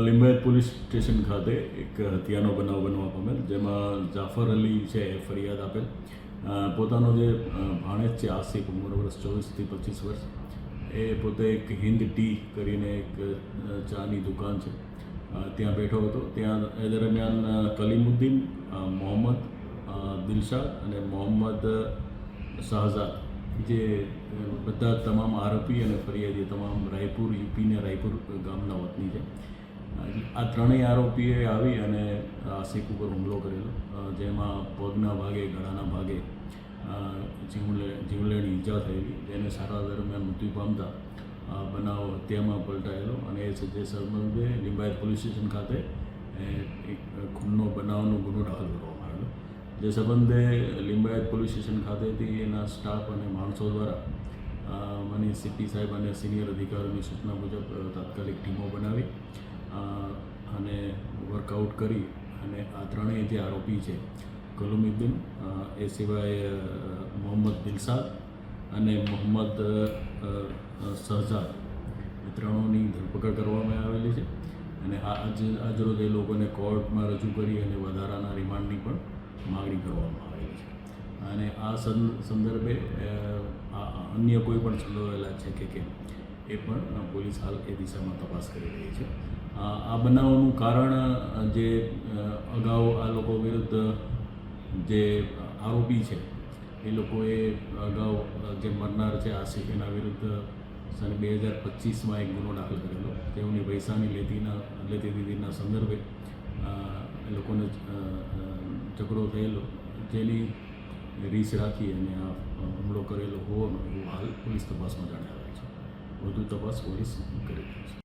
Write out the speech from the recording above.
Limbayat police station ખાતે એક હત્યાનો બનાવ બનવા પામેલ, જેમાં જાફર અલી છે એ ફરિયાદ આપેલ. પોતાનો જે ભાણેજ છે આસિફ, ઉંમર વર્ષ 24 થી 25 વર્ષ, એ પોતે એક હિન્દ ટી કરીને એક ચાની દુકાન છે ત્યાં બેઠો હતો. ત્યાં એ દરમિયાન કલીમુદ્દીન, મોહમ્મદ દિલશાદ અને મોહમ્મદ શાહઝાદ, જે બધા તમામ આરોપી અને ફરિયાદી તમામ રાયપુર, યુપીને રાયપુર ગામના વતની છે. આ ત્રણેય આરોપીએ આવી અને આસિફ ઉપર હુમલો કરેલો, જેમાં પગના ભાગે, ગળાના ભાગે જીવલેણ ઈજા થયેલી, જેને સારવાર દરમિયાન મૃત્યુ પામતા બનાવ હત્યામાં પલટાયેલો. અને એ જે સંબંધે લિંબાયત પોલીસ સ્ટેશન ખાતે એક ખૂનનો બનાવનો ગુનો દાખલ કરવામાં આવેલો. જે સંબંધે લિંબાયત પોલીસ સ્ટેશન ખાતેથી એના સ્ટાફ અને માણસો દ્વારા માનીય સીપી સાહેબ અને સિનિયર અધિકારીઓની સૂચના મુજબ તાત્કાલિક ટીમો બનાવી અને વર્કઆઉટ કરી અને આ ત્રણેય જે આરોપી છે, કલીમુદ્દીન, એ સિવાય મોહમ્મદ દિલશાદ અને મોહમ્મદ શાહઝાદ, એ ત્રણોની ધરપકડ કરવામાં આવેલી છે. અને આજરોજ એ લોકોને કોર્ટમાં રજૂ કરી અને વધારાના રિમાન્ડની પણ માગણી કરવામાં આવેલી છે. અને આ સંદર્ભે અન્ય કોઈ પણ સંડોવાયેલા છે કે કેમ, એ પણ પોલીસ હાલ એ દિશામાં તપાસ કરી રહી છે. આ બનાવનું કારણ જે અગાઉ આ લોકો વિરુદ્ધ જે આરોપી છે, એ લોકોએ અગાઉ જે મરનાર છે આસિફ, એના વિરુદ્ધ સન 2025માં એક ગુનો દાખલ કરેલો. તેઓની પૈસાની લેતી દીધીના સંદર્ભે એ લોકોને ઝઘડો થયેલો, જેની રીસ રાખી અને આ હુમલો કરેલો હોવાનું એવું હાલ પોલીસ તપાસમાં જાણ્યા છે. વધુ તપાસ પોલીસ કરી રહી છે.